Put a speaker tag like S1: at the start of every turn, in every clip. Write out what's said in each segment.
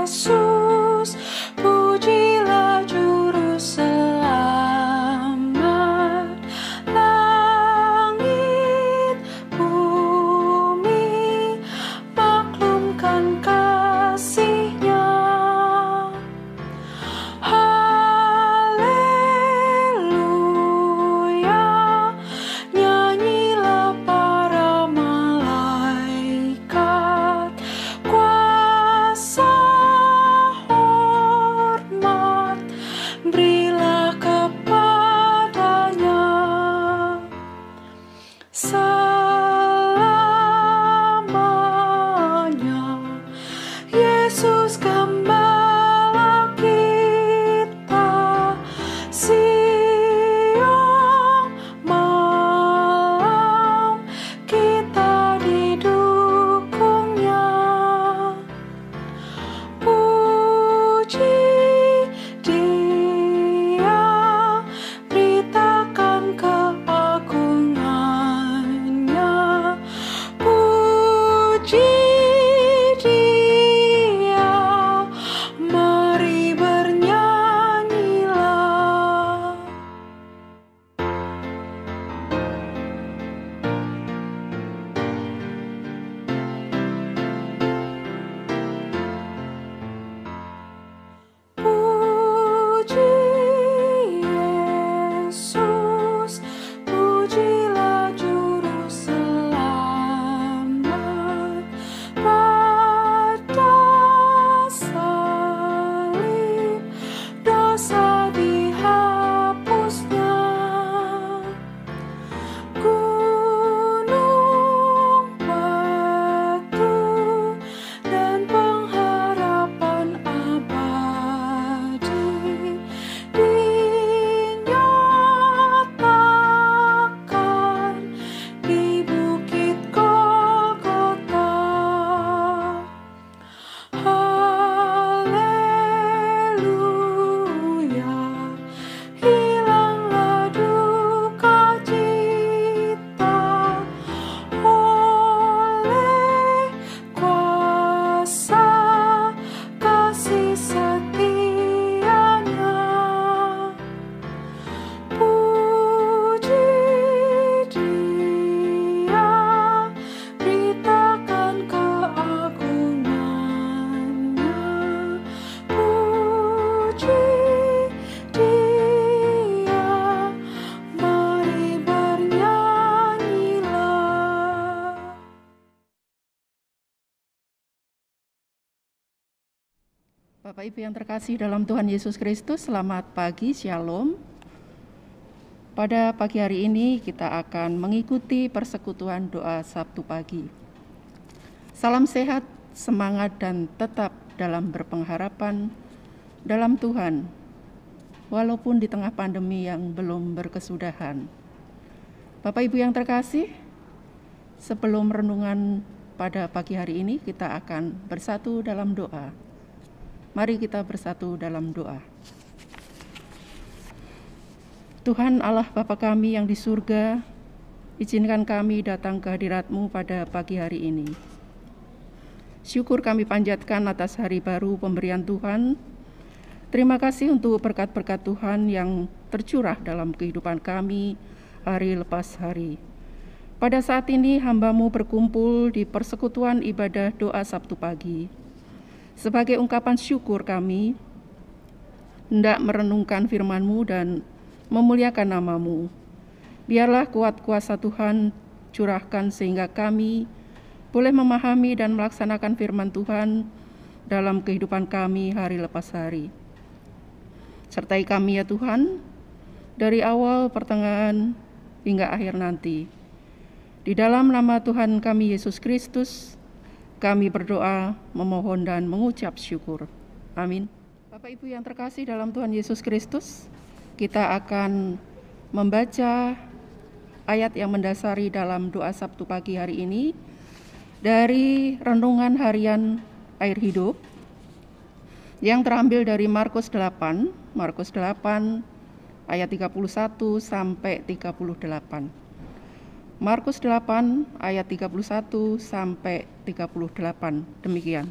S1: Yesus, pujilah Juru Selamat. Langit, bumi, maklumkan kasih-Nya. Haleluya, nyanyilah para malaikat. Kuasa, hormat, berilah kepadanya. Selamanya, Yesus Gembala kita, siang malam kita didukung-Nya. Puji Dia, beritakan keagungan-Nya. Puji Dia, mari bernyanyilah. Puji Yesus, pujilah Juru Selamat. Pada salib dosa dihapusnya. Gunung batu dan pengharapan abadi dinyatakan di Bukit Golgota. Haleluya, hilanglah duka cita oleh kuasa kasih setia-Nya. Puji Dia, beritakan keagungan-Nya. Puji Dia, mari bernyanyilah.
S2: Bapak Ibu yang terkasih dalam Tuhan Yesus Kristus, selamat pagi, Shalom. Pada pagi hari ini kita akan mengikuti persekutuan doa Sabtu pagi. Salam sehat, semangat, dan tetap dalam berpengharapan dalam Tuhan, walaupun di tengah pandemi yang belum berkesudahan. Bapak Ibu yang terkasih, sebelum renungan pada pagi hari ini, kita akan bersatu dalam doa. Mari kita bersatu dalam doa. Tuhan Allah Bapa kami yang di surga, izinkan kami datang ke hadirat-Mu pada pagi hari ini. Syukur kami panjatkan atas hari baru pemberian Tuhan. Terima kasih untuk berkat-berkat Tuhan yang tercurah dalam kehidupan kami hari lepas hari. Pada saat ini hamba-Mu berkumpul di persekutuan ibadah doa Sabtu pagi. Sebagai ungkapan syukur kami hendak merenungkan firman-Mu dan memuliakan nama-Mu. Biarlah kuat kuasa Tuhan curahkan sehingga kami boleh memahami dan melaksanakan firman Tuhan dalam kehidupan kami hari lepas hari. Sertai kami ya Tuhan, dari awal, pertengahan, hingga akhir nanti. Di dalam nama Tuhan kami Yesus Kristus, kami berdoa, memohon, dan mengucap syukur. Amin. Bapak Ibu yang terkasih dalam Tuhan Yesus Kristus, kita akan membaca ayat yang mendasari dalam doa Sabtu pagi hari ini dari Renungan Harian Air Hidup yang terambil dari Markus 8 ayat 31 sampai 38. Markus 8 ayat 31 sampai 38. Demikian.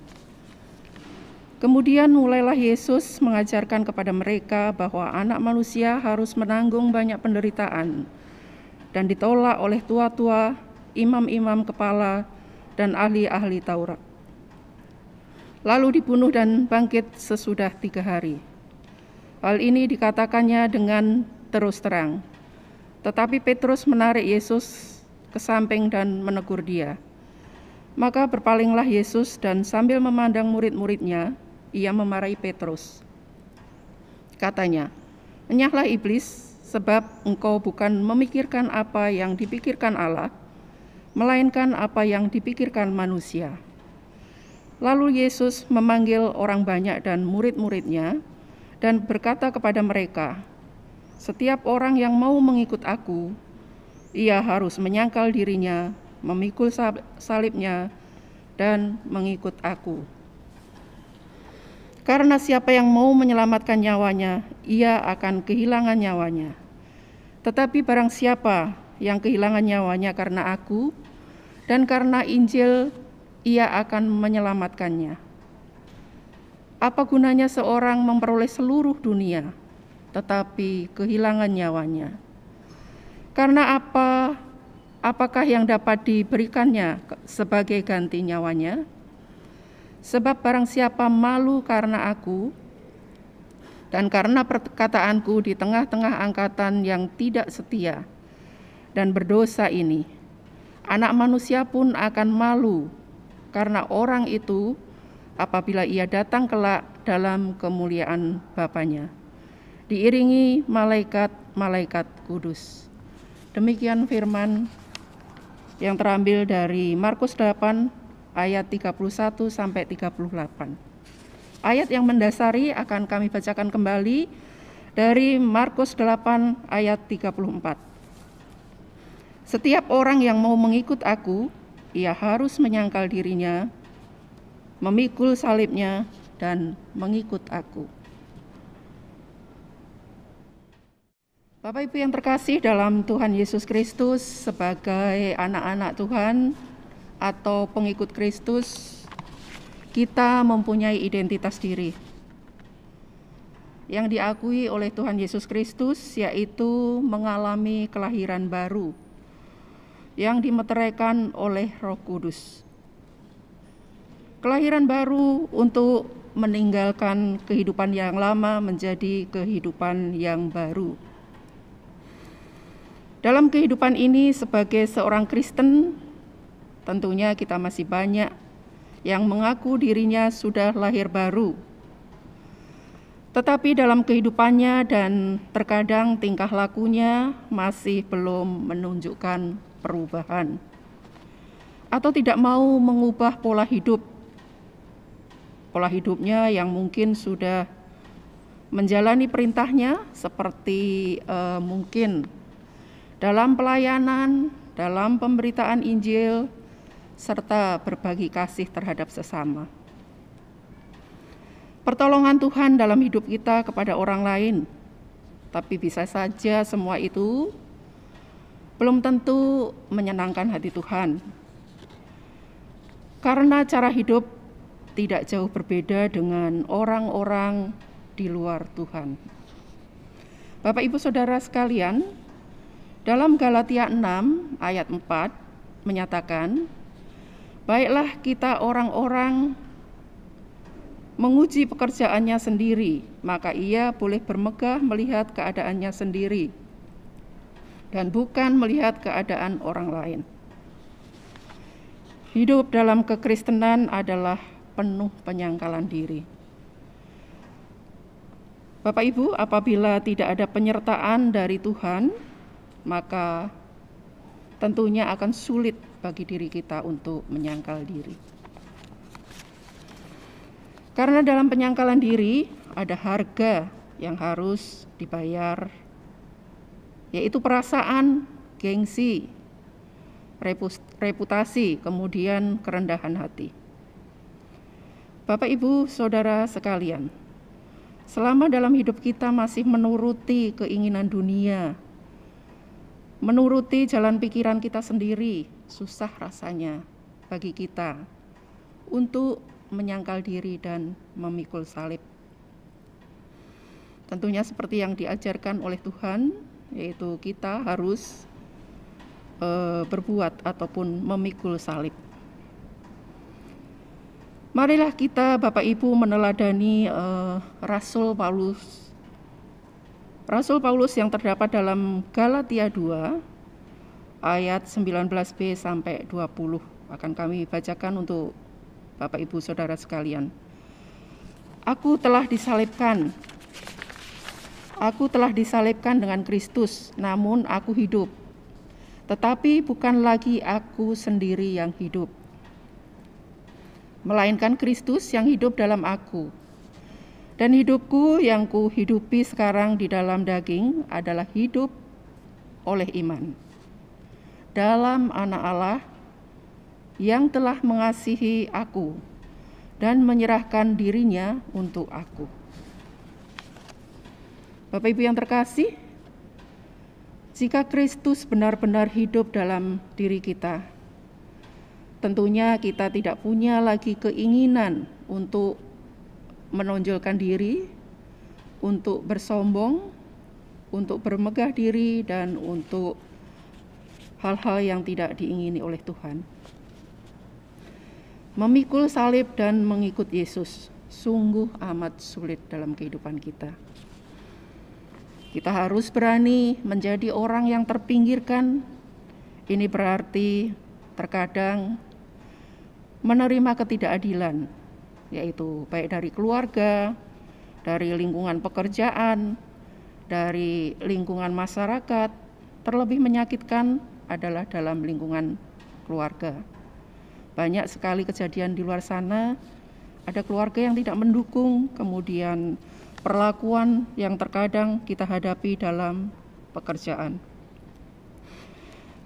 S2: Kemudian mulailah Yesus mengajarkan kepada mereka bahwa Anak Manusia harus menanggung banyak penderitaan dan ditolak oleh tua-tua, imam-imam kepala, dan ahli-ahli Taurat. Lalu dibunuh dan bangkit sesudah 3 hari. Hal ini dikatakannya dengan terus terang. Tetapi Petrus menarik Yesus ke samping dan menegur dia. Maka berpalinglah Yesus dan sambil memandang murid-muridnya, ia memarahi Petrus. Katanya, "Enyahlah iblis, sebab engkau bukan memikirkan apa yang dipikirkan Allah, melainkan apa yang dipikirkan manusia." Lalu Yesus memanggil orang banyak dan murid-muridnya dan berkata kepada mereka, "Setiap orang yang mau mengikut aku, ia harus menyangkal dirinya, memikul salibnya, dan mengikut aku. Karena siapa yang mau menyelamatkan nyawanya, ia akan kehilangan nyawanya. Tetapi barang siapa yang kehilangan nyawanya karena aku dan karena Injil, ia akan menyelamatkannya. Apa gunanya seorang memperoleh seluruh dunia, tetapi kehilangan nyawanya? Karena apakah yang dapat diberikannya sebagai ganti nyawanya? Sebab barang siapa malu karena aku dan karena perkataanku di tengah-tengah angkatan yang tidak setia dan berdosa ini, Anak Manusia pun akan malu karena orang itu apabila ia datang kelak dalam kemuliaan Bapanya, diiringi malaikat-malaikat kudus." Demikian firman yang terambil dari Markus 8 ayat 31 sampai 38. Ayat yang mendasari akan kami bacakan kembali dari Markus 8 ayat 34. "Setiap orang yang mau mengikut aku, ia harus menyangkal dirinya, memikul salibnya, dan mengikut aku." Bapak Ibu yang terkasih dalam Tuhan Yesus Kristus, sebagai anak-anak Tuhan atau pengikut Kristus, kita mempunyai identitas diri yang diakui oleh Tuhan Yesus Kristus, yaitu mengalami kelahiran baru yang dimeteraikan oleh Roh Kudus. Kelahiran baru untuk meninggalkan kehidupan yang lama menjadi kehidupan yang baru. Dalam kehidupan ini sebagai seorang Kristen, tentunya kita masih banyak yang mengaku dirinya sudah lahir baru. Tetapi dalam kehidupannya dan terkadang tingkah lakunya masih belum menunjukkan perubahan. Atau tidak mau mengubah pola hidupnya yang mungkin sudah menjalani perintahnya seperti mungkin dalam pelayanan, dalam pemberitaan Injil, serta berbagi kasih terhadap sesama. Pertolongan Tuhan dalam hidup kita kepada orang lain, tapi bisa saja semua itu belum tentu menyenangkan hati Tuhan. Karena cara hidup tidak jauh berbeda dengan orang-orang di luar Tuhan. Bapak Ibu Saudara sekalian, dalam Galatia 6 ayat 4 menyatakan, "Baiklah kita orang-orang menguji pekerjaannya sendiri, maka ia boleh bermegah melihat keadaannya sendiri dan bukan melihat keadaan orang lain." Hidup dalam kekristenan adalah penuh penyangkalan diri. Bapak Ibu, apabila tidak ada penyertaan dari Tuhan, maka tentunya akan sulit bagi diri kita untuk menyangkal diri. Karena dalam penyangkalan diri ada harga yang harus dibayar, yaitu perasaan, gengsi, reputasi, kemudian kerendahan hati. Bapak Ibu Saudara sekalian, selama dalam hidup kita masih menuruti keinginan dunia, menuruti jalan pikiran kita sendiri, susah rasanya bagi kita untuk menyangkal diri dan memikul salib. Tentunya seperti yang diajarkan oleh Tuhan, yaitu kita harus berbuat ataupun memikul salib. Marilah kita Bapak Ibu meneladani Rasul Paulus yang terdapat dalam Galatia 2 ayat 19b sampai 20. Akan kami bacakan untuk Bapak Ibu Saudara sekalian. Aku telah disalibkan dengan Kristus, namun aku hidup. Tetapi bukan lagi aku sendiri yang hidup, melainkan Kristus yang hidup dalam aku. Dan hidupku yang kuhidupi sekarang di dalam daging adalah hidup oleh iman dalam Anak Allah yang telah mengasihi aku dan menyerahkan dirinya untuk aku. Bapak Ibu yang terkasih, jika Kristus benar-benar hidup dalam diri kita, tentunya kita tidak punya lagi keinginan untuk menonjolkan diri, untuk bersombong, untuk bermegah diri, dan untuk hal-hal yang tidak diingini oleh Tuhan. Memikul salib dan mengikut Yesus sungguh amat sulit dalam kehidupan kita. Kita harus berani menjadi orang yang terpinggirkan. Ini berarti terkadang menerima ketidakadilan, yaitu baik dari keluarga, dari lingkungan pekerjaan, dari lingkungan masyarakat. Terlebih menyakitkan adalah dalam lingkungan keluarga. Banyak sekali kejadian di luar sana, ada keluarga yang tidak mendukung, kemudian perlakuan yang terkadang kita hadapi dalam pekerjaan.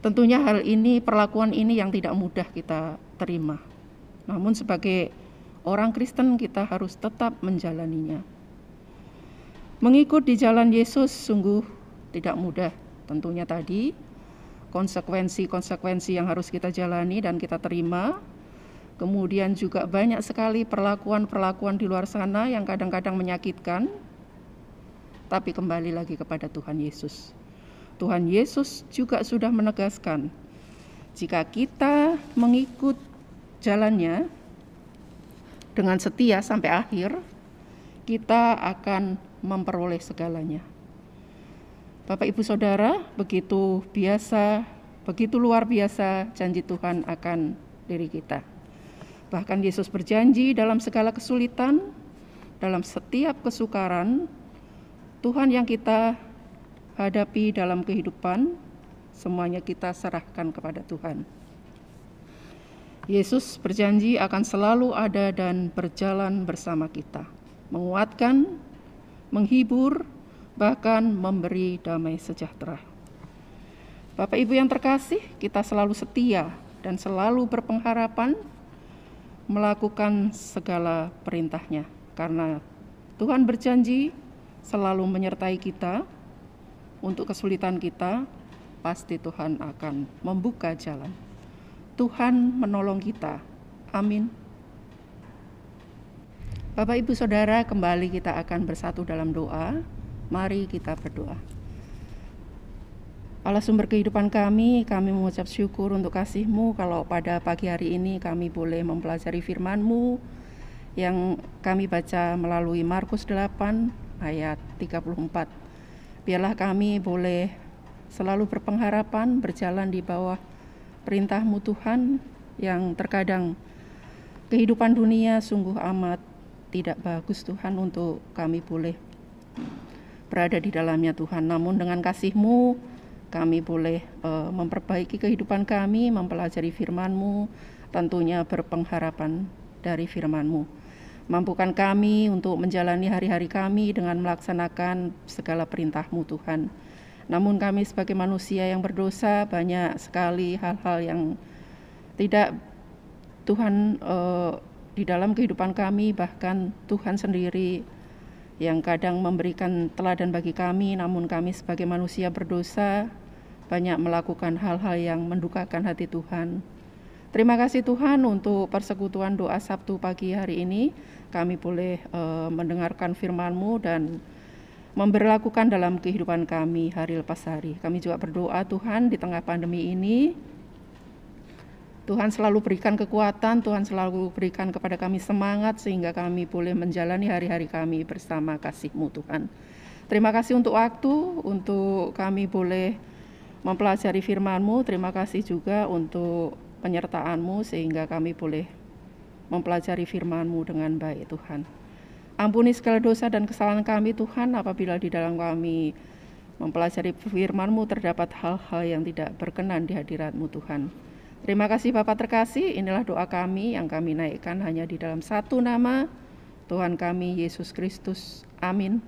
S2: Tentunya perlakuan ini yang tidak mudah kita terima. Namun sebagai orang Kristen kita harus tetap menjalaninya. Mengikut di jalan Yesus sungguh tidak mudah. Tentunya tadi konsekuensi yang harus kita jalani dan kita terima. Kemudian juga banyak sekali perlakuan di luar sana yang kadang-kadang menyakitkan. Tapi kembali lagi kepada Tuhan Yesus. Tuhan Yesus juga sudah menegaskan, jika kita mengikut jalannya dengan setia sampai akhir, kita akan memperoleh segalanya. Bapak Ibu Saudara, begitu luar biasa janji Tuhan akan diri kita. Bahkan Yesus berjanji dalam segala kesulitan, dalam setiap kesukaran, Tuhan yang kita hadapi dalam kehidupan, semuanya kita serahkan kepada Tuhan. Yesus berjanji akan selalu ada dan berjalan bersama kita, menguatkan, menghibur, bahkan memberi damai sejahtera. Bapak Ibu yang terkasih, kita selalu setia dan selalu berpengharapan melakukan segala perintah-Nya, karena Tuhan berjanji selalu menyertai kita. Untuk kesulitan kita, pasti Tuhan akan membuka jalan. Tuhan menolong kita. Amin. Bapak Ibu Saudara, kembali kita akan bersatu dalam doa. Mari kita berdoa. Allah sumber kehidupan kami mengucap syukur untuk kasih-Mu kalau pada pagi hari ini kami boleh mempelajari firman-Mu yang kami baca melalui Markus 8 ayat 34. Biarlah kami boleh selalu berpengharapan berjalan di bawah perintah-Mu Tuhan, yang terkadang kehidupan dunia sungguh amat tidak bagus Tuhan untuk kami boleh berada di dalamnya Tuhan. Namun dengan kasih-Mu kami boleh memperbaiki kehidupan kami, mempelajari firman-Mu, tentunya berpengharapan dari firman-Mu. Mampukan kami untuk menjalani hari-hari kami dengan melaksanakan segala perintah-Mu Tuhan. Namun kami sebagai manusia yang berdosa, banyak sekali hal-hal yang tidak Tuhan di dalam kehidupan kami, bahkan Tuhan sendiri yang kadang memberikan teladan bagi kami, namun kami sebagai manusia berdosa banyak melakukan hal-hal yang mendukakan hati Tuhan. Terima kasih Tuhan untuk persekutuan doa Sabtu pagi hari ini. Kami boleh mendengarkan firman-Mu dan memberlakukan dalam kehidupan kami hari lepas hari. Kami juga berdoa Tuhan di tengah pandemi ini, Tuhan selalu berikan kekuatan, Tuhan selalu berikan kepada kami semangat sehingga kami boleh menjalani hari-hari kami bersama kasih-Mu Tuhan. Terima kasih untuk waktu, untuk kami boleh mempelajari firman-Mu. Terima kasih juga untuk penyertaan-Mu sehingga kami boleh mempelajari firman-Mu dengan baik Tuhan. Ampuni segala dosa dan kesalahan kami Tuhan apabila di dalam kami mempelajari firman-Mu terdapat hal-hal yang tidak berkenan di hadirat-Mu Tuhan. Terima kasih Bapa terkasih, inilah doa kami yang kami naikkan hanya di dalam satu nama, Tuhan kami Yesus Kristus. Amin.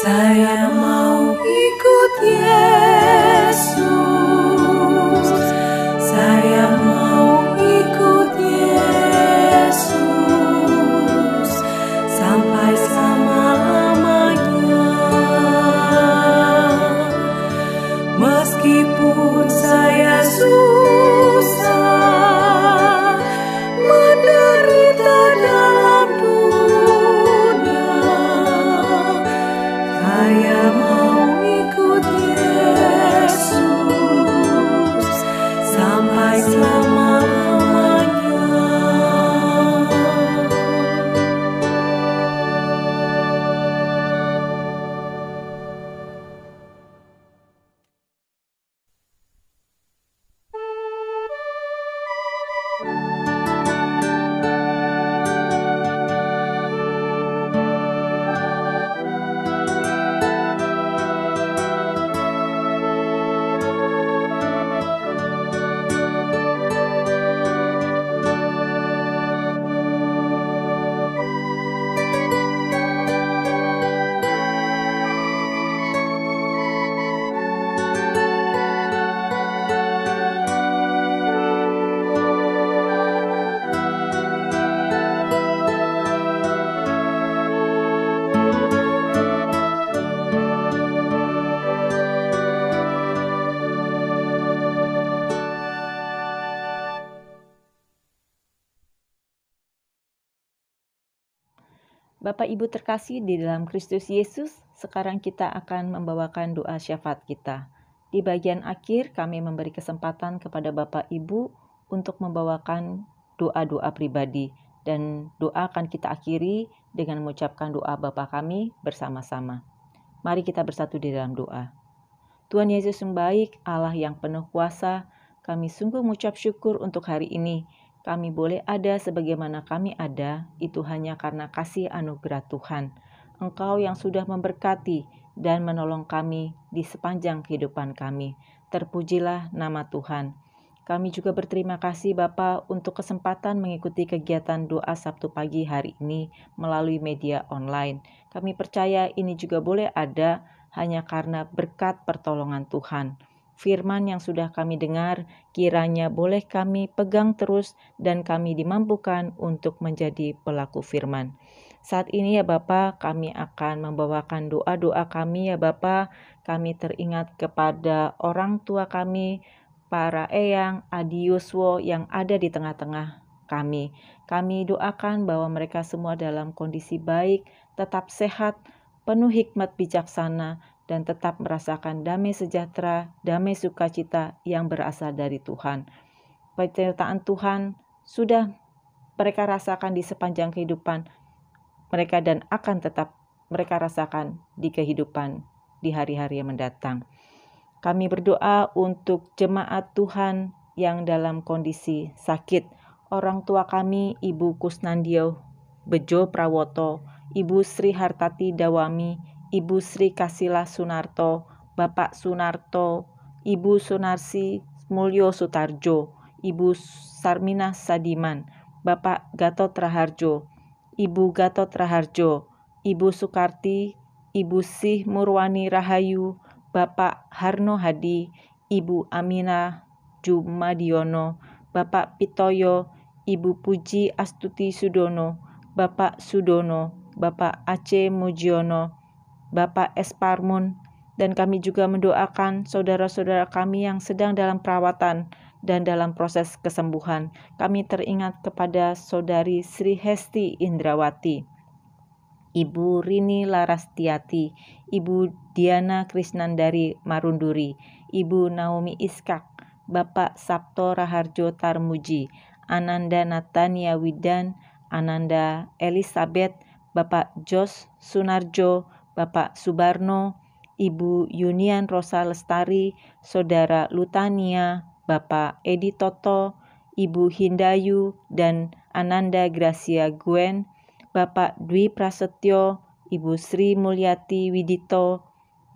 S1: Saya mau ikut Yesus, saya mau ikut Yesus sampai selama-lamanya. Meskipun saya susah menderita dalam dunia, saya mau ikut Yesus sampai selama-lamanya.
S3: Bapak Ibu terkasih di dalam Kristus Yesus, sekarang kita akan membawakan doa syafaat kita. Di bagian akhir kami memberi kesempatan kepada Bapak Ibu untuk membawakan doa-doa pribadi, dan doa akan kita akhiri dengan mengucapkan doa Bapa kami bersama-sama. Mari kita bersatu di dalam doa. Tuhan Yesus yang baik, Allah yang penuh kuasa, kami sungguh mengucap syukur untuk hari ini. Kami boleh ada sebagaimana kami ada, itu hanya karena kasih anugerah Tuhan. Engkau yang sudah memberkati dan menolong kami di sepanjang kehidupan kami. Terpujilah nama Tuhan. Kami juga berterima kasih Bapa untuk kesempatan mengikuti kegiatan doa Sabtu pagi hari ini melalui media online. Kami percaya ini juga boleh ada hanya karena berkat pertolongan Tuhan. Firman yang sudah kami dengar, kiranya boleh kami pegang terus dan kami dimampukan untuk menjadi pelaku firman. Saat ini ya Bapa, kami akan membawakan doa-doa kami ya Bapa. Kami teringat kepada orang tua kami, para eyang, Adi Yuswo yang ada di tengah-tengah kami. Kami doakan bahwa mereka semua dalam kondisi baik, tetap sehat, penuh hikmat bijaksana, dan tetap merasakan damai sejahtera, damai sukacita yang berasal dari Tuhan. Penyertaan Tuhan sudah mereka rasakan di sepanjang kehidupan mereka dan akan tetap mereka rasakan di kehidupan di hari-hari yang mendatang. Kami berdoa untuk jemaat Tuhan yang dalam kondisi sakit. Orang tua kami, Ibu Kusnandio Bejo Prawoto, Ibu Sri Hartati Dawami, Ibu Sri Kasila Sunarto, Bapak Sunarto, Ibu Sunarsi Mulyo Sutarjo, Ibu Sarmina Sadiman, Bapak Gatot Raharjo, Ibu Gatot Raharjo, Ibu Sukarti, Ibu Sih Murwani Rahayu, Bapak Harno Hadi, Ibu Amina Jumadiono, Bapak Pitoyo, Ibu Puji Astuti Sudono, Bapak Sudono, Bapak Aceh Mujiono, Bapak Esparmun, dan kami juga mendoakan saudara-saudara kami yang sedang dalam perawatan dan dalam proses kesembuhan. Kami teringat kepada Saudari Sri Hesti Indrawati, Ibu Rini Larastiati, Ibu Diana Krisnandari Marunduri, Ibu Naomi Iskak, Bapak Sabto Raharjo Tarmuji, Ananda Natania Widan, Ananda Elizabeth, Bapak Jos Sunarjo, Bapak Subarno, Ibu Yunian Rosa Lestari, Saudara Lutania, Bapak Edi Toto, Ibu Hindayu dan Ananda Gracia Gwen, Bapak Dwi Prasetyo, Ibu Sri Mulyati Widito,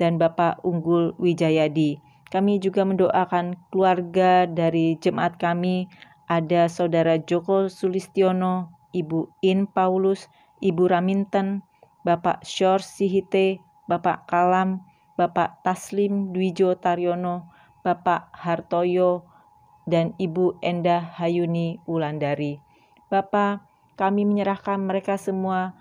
S3: dan Bapak Unggul Wijayadi. Kami juga mendoakan keluarga dari jemaat kami, ada Saudara Joko Sulistiono, Ibu In Paulus, Ibu Raminten, Bapak Syor Sihite, Bapak Kalam, Bapak Taslim Dwijo Taryono, Bapak Hartoyo, dan Ibu Endah Hayuni Wulandari. Bapak, kami menyerahkan mereka semua,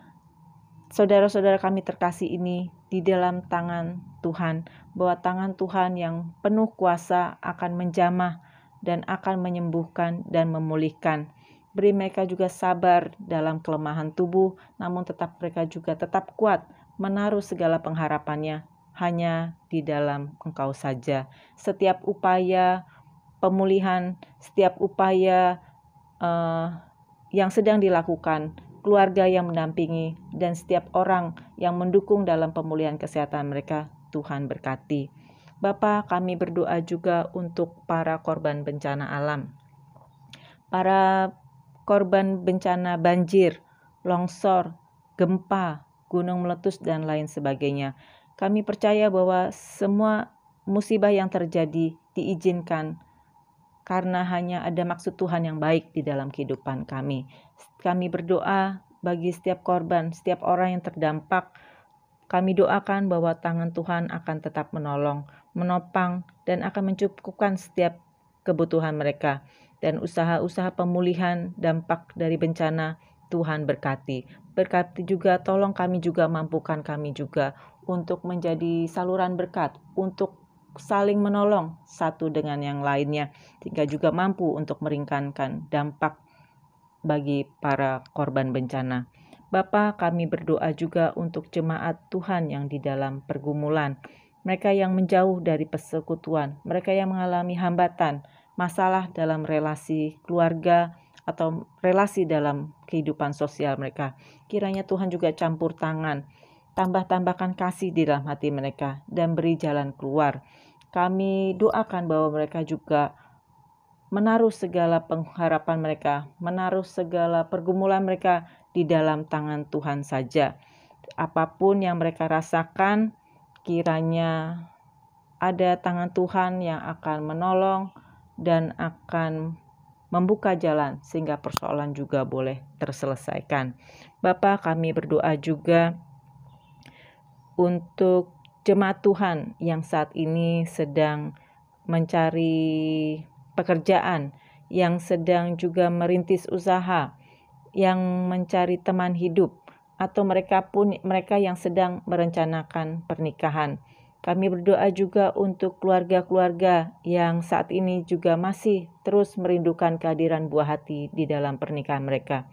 S3: saudara-saudara kami terkasih ini, di dalam tangan Tuhan, bahwa tangan Tuhan yang penuh kuasa akan menjamah dan akan menyembuhkan dan memulihkan. Beri mereka juga sabar dalam kelemahan tubuh, namun mereka juga tetap kuat, menaruh segala pengharapannya hanya di dalam Engkau saja. Setiap upaya pemulihan, setiap upaya yang sedang dilakukan, keluarga yang mendampingi, dan setiap orang yang mendukung dalam pemulihan kesehatan mereka, Tuhan berkati. Bapa, kami berdoa juga untuk para korban bencana alam, para korban bencana banjir, longsor, gempa, gunung meletus, dan lain sebagainya. Kami percaya bahwa semua musibah yang terjadi diizinkan karena hanya ada maksud Tuhan yang baik di dalam kehidupan kami. Kami berdoa bagi setiap korban, setiap orang yang terdampak. Kami doakan bahwa tangan Tuhan akan tetap menolong, menopang, dan akan mencukupkan setiap kebutuhan mereka. Dan usaha-usaha pemulihan dampak dari bencana, Tuhan berkati. Berkati juga, tolong kami juga, mampukan kami juga untuk menjadi saluran berkat, untuk saling menolong satu dengan yang lainnya, sehingga juga mampu untuk meringankan dampak bagi para korban bencana. Bapa, kami berdoa juga untuk jemaat Tuhan yang di dalam pergumulan, mereka yang menjauh dari persekutuan, mereka yang mengalami hambatan, masalah dalam relasi keluarga atau relasi dalam kehidupan sosial mereka. Kiranya Tuhan juga campur tangan, tambahkan kasih di dalam hati mereka, dan beri jalan keluar. Kami doakan bahwa mereka juga menaruh segala pengharapan mereka, menaruh segala pergumulan mereka di dalam tangan Tuhan saja. Apapun yang mereka rasakan, kiranya ada tangan Tuhan yang akan menolong dan akan membuka jalan sehingga persoalan juga boleh terselesaikan. Bapa, kami berdoa juga untuk jemaat Tuhan yang saat ini sedang mencari pekerjaan, yang sedang juga merintis usaha, yang mencari teman hidup, atau mereka yang sedang merencanakan pernikahan. Kami berdoa juga untuk keluarga-keluarga yang saat ini juga masih terus merindukan kehadiran buah hati di dalam pernikahan mereka.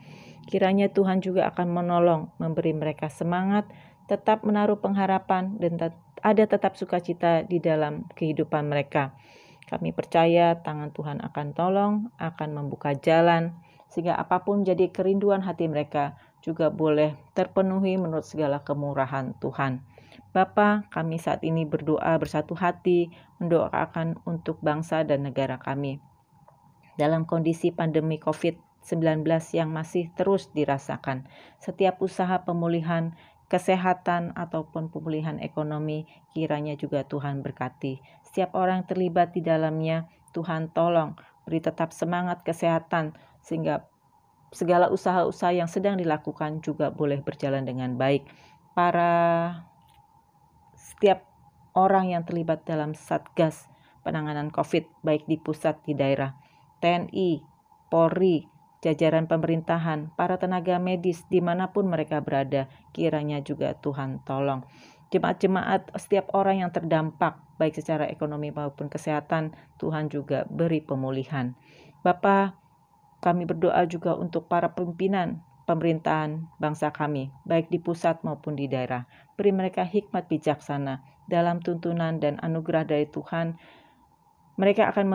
S3: Kiranya Tuhan juga akan menolong, memberi mereka semangat, tetap menaruh pengharapan, dan ada tetap sukacita di dalam kehidupan mereka. Kami percaya tangan Tuhan akan tolong, akan membuka jalan, sehingga apapun jadi kerinduan hati mereka juga boleh terpenuhi menurut segala kemurahan Tuhan. Bapa, kami saat ini berdoa bersatu hati, mendoakan untuk bangsa dan negara kami. Dalam kondisi pandemi COVID-19 yang masih terus dirasakan, setiap usaha pemulihan kesehatan ataupun pemulihan ekonomi kiranya juga Tuhan berkati. Setiap orang terlibat di dalamnya, Tuhan tolong beri tetap semangat kesehatan sehingga segala usaha-usaha yang sedang dilakukan juga boleh berjalan dengan baik. Setiap orang yang terlibat dalam Satgas penanganan COVID, baik di pusat, di daerah, TNI, Polri, jajaran pemerintahan, para tenaga medis, dimanapun mereka berada, kiranya juga Tuhan tolong. Jemaat-jemaat, setiap orang yang terdampak, baik secara ekonomi maupun kesehatan, Tuhan juga beri pemulihan. Bapa, kami berdoa juga untuk para pimpinan pemerintahan bangsa kami, baik di pusat maupun di daerah. Beri mereka hikmat bijaksana dalam tuntunan dan anugerah dari Tuhan. Mereka akan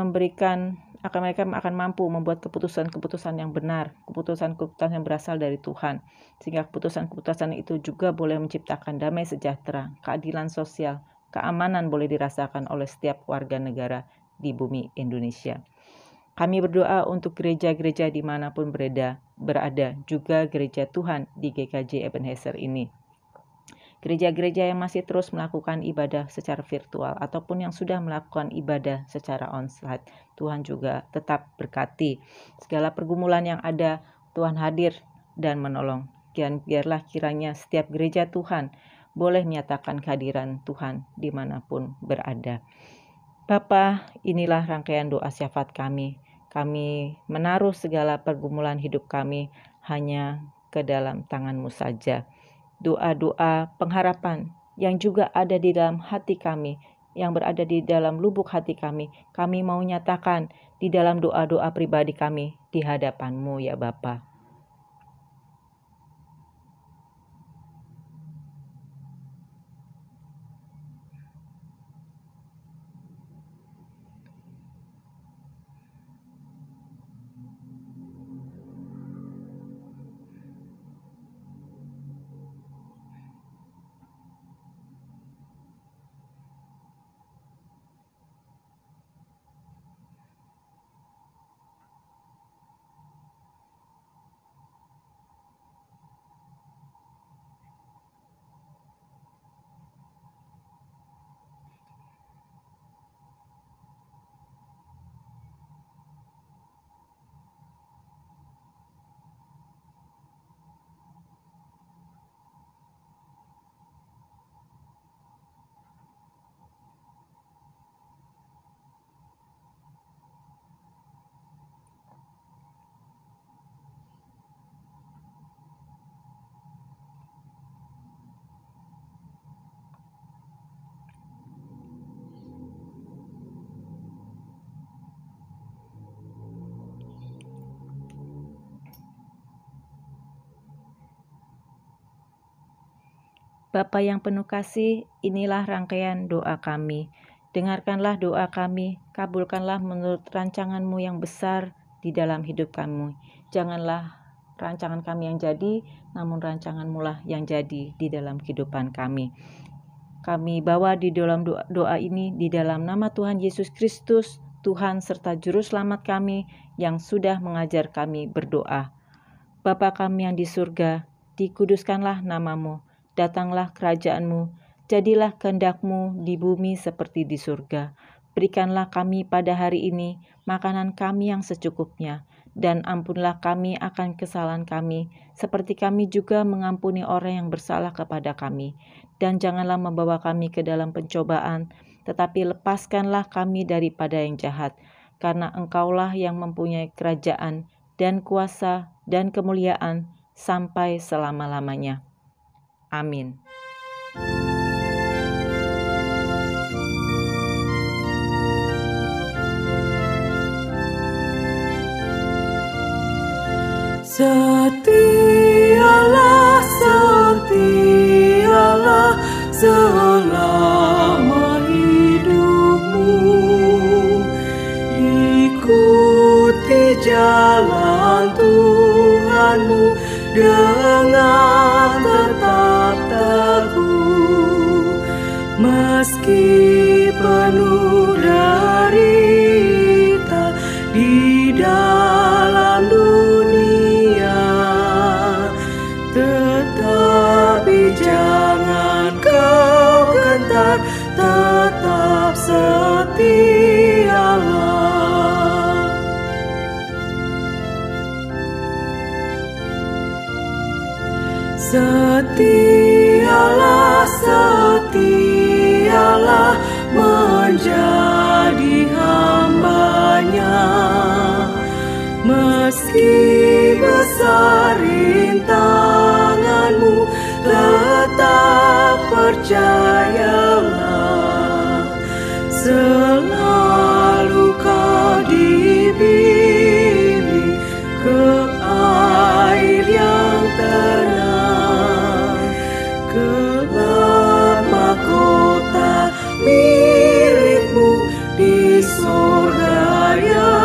S3: mampu membuat keputusan-keputusan yang benar, keputusan-keputusan yang berasal dari Tuhan, sehingga keputusan-keputusan itu juga boleh menciptakan damai sejahtera, keadilan sosial, keamanan boleh dirasakan oleh setiap warga negara di bumi Indonesia. Kami berdoa untuk gereja-gereja dimanapun berada, juga gereja Tuhan di GKJ Ebenezer ini. Gereja-gereja yang masih terus melakukan ibadah secara virtual ataupun yang sudah melakukan ibadah secara onsite, Tuhan juga tetap berkati. Segala pergumulan yang ada, Tuhan hadir dan menolong. Dan biarlah kiranya setiap gereja Tuhan boleh menyatakan kehadiran Tuhan dimanapun berada. Bapa, inilah rangkaian doa syafaat kami. Kami menaruh segala pergumulan hidup kami hanya ke dalam tangan-Mu saja. Doa-doa pengharapan yang juga ada di dalam hati kami, yang berada di dalam lubuk hati kami mau nyatakan di dalam doa-doa pribadi kami di hadapan-Mu ya Bapa. Bapa yang penuh kasih, inilah rangkaian doa kami. Dengarkanlah doa kami, kabulkanlah menurut rancangan-Mu yang besar di dalam hidup kami. Janganlah rancangan kami yang jadi, namun rancangan-Mu lah yang jadi di dalam kehidupan kami. Kami bawa di dalam doa ini di dalam nama Tuhan Yesus Kristus, Tuhan serta Juru Selamat kami yang sudah mengajar kami berdoa. Bapa kami yang di surga, dikuduskanlah nama-Mu. Datanglah kerajaan-Mu, jadilah kehendak-Mu di bumi seperti di surga. Berikanlah kami pada hari ini makanan kami yang secukupnya, dan ampunlah kami akan kesalahan kami, seperti kami juga mengampuni orang yang bersalah kepada kami. Dan janganlah membawa kami ke dalam pencobaan, tetapi lepaskanlah kami daripada yang jahat, karena Engkaulah yang mempunyai kerajaan dan kuasa dan kemuliaan sampai selama-lamanya. Amin.
S1: Setialah, setialah selama hidupmu. Ikuti jalan Tuhan. dengan tetap teguh, meski penuh derita di dalam dunia, tetapi jangan kau gentar, tetap setialah. Setialah, setialah menjadi hamba-Nya, meski besar rintanganmu, tetap percayalah, selalu kau dibimbing ke air yang tenang, kelak mahkota milikmu di surga yang